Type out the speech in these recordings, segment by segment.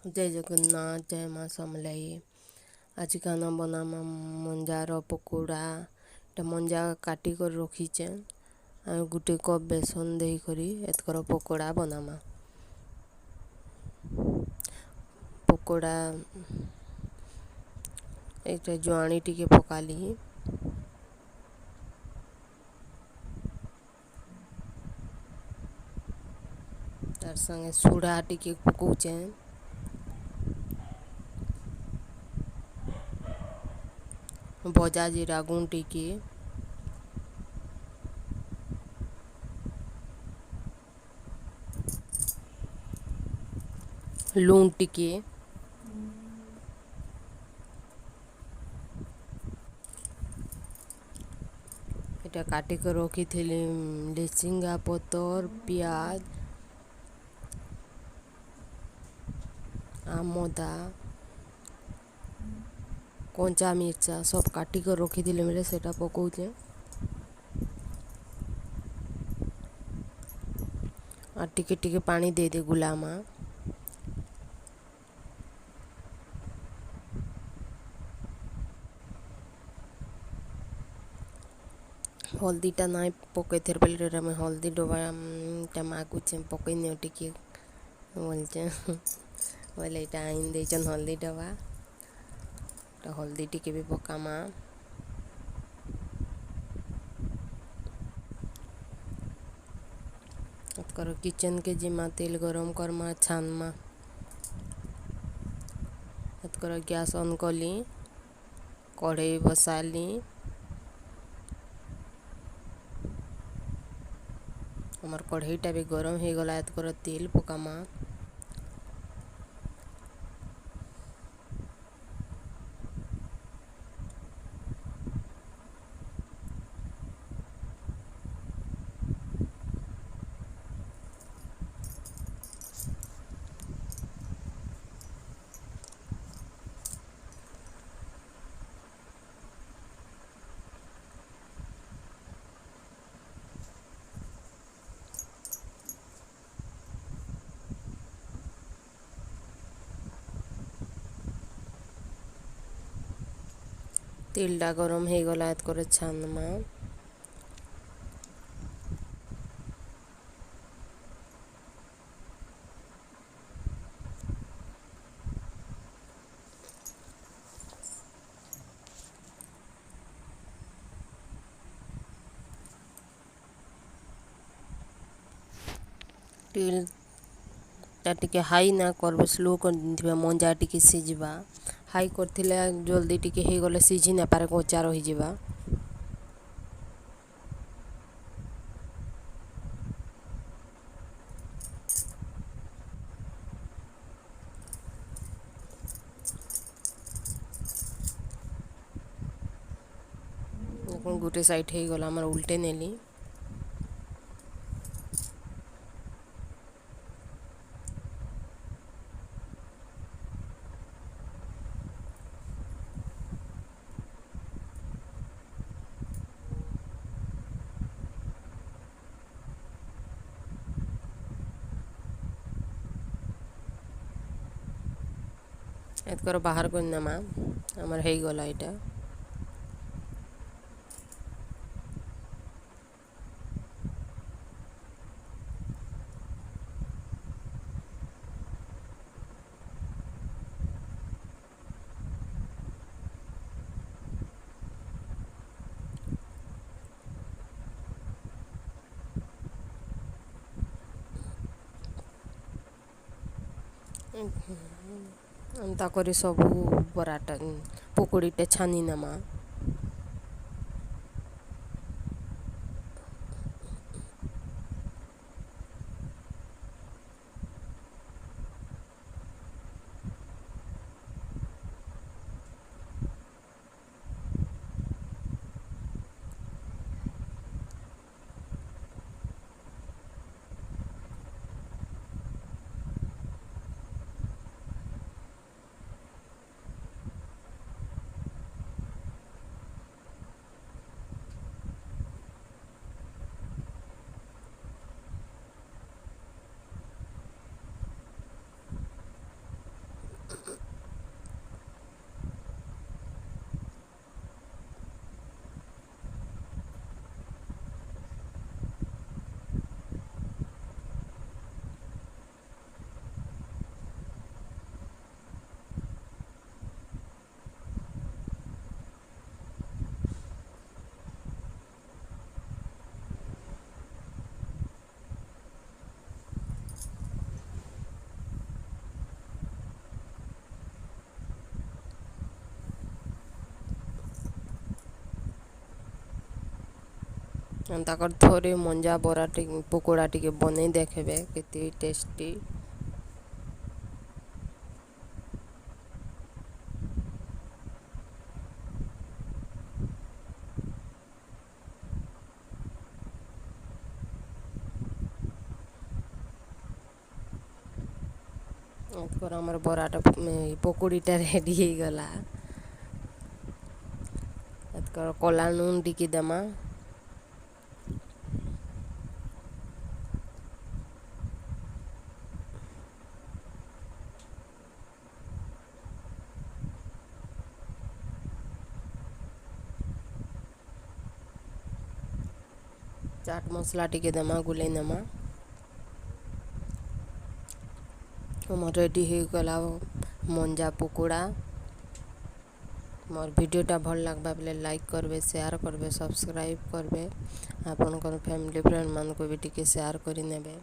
जय जगन्नाथ, जय माँ समलाई। आज खाना बनामा मंजार पकोड़ा। मंजा काटी कर रखीचे गोटे कप बेसन दे करी एतकर पकोड़ा बनामा। पकोड़ा एक जुआणी टिके पकाली। तार संगे सुड़ा टिके पकौचे। भजा जीरा गुण टिके लूण टिके एटा काटी कर रखी थी लेसिंगा पतर पियाज आमदा कंचा मिर्चा सब काटी कर रखी थी मेरे सेटा पकौचे। और टिके टिके पानी दे दे गुलामा। हल्दीटा ना पकई थेर पहले मैं हल्दी डोबा मागुचे पकई नहीं टिके बोलचे बोले इटा आईन देचन हल्दी डबा तो हल्दी टिके भी पकामा। कर किचन के जिमा तेल गरम करमा छानमा। कर गैस ऑन कली कढ़ई बसाली। हमार कढ़ईटा भी गरम हो गला कर तेल पकामा। तेलटा गरम हो गला कर छानमा। तेल टिके हाई ना कर स्लो कर मंजा टिके सीझा। हाई करथिले जल्दी टिके हो गले सीझी ना पारे कच्चा रही जावा। गोटे साइड हो गला आमर उल्टे नेली। एतकर बाहर कर नामा आमर हो गला इटा। अंता करे सब पराठा पकोड़ीटे छानी नामा। ତାଙ୍କର ଥରେ ମଞ୍ଜା ବରା ପକୋଡ଼ା ଟିକେ ବନେଇ ଦେଖବେ କେତେ ଟେଷ୍ଟି। ଏଥର ଆମର ବରାଟା ପକୁଡ଼ିଟା ରେଡ଼ି ହେଇଗଲା। ଏଥର କଲା ନୁନ୍ ଟିକେ ଦେମା। चाट मसला टिके देमा गुलेई नेमा। मोर रेडी हो गला मंजा पकोड़ा। मोर वीडियोटा भल लगबा बेले लाइक करबे, शेयर करबे, सब्सक्राइब करबे। आपनकर फैमिली फ्रेंड मान को भी टिके शेयर करि नेबे।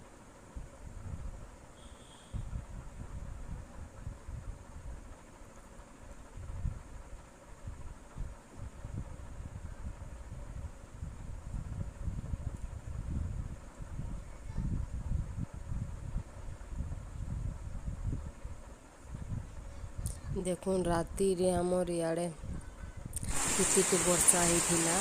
देखुन राति रे हमर इयाड़े किति वर्षा होइथिला।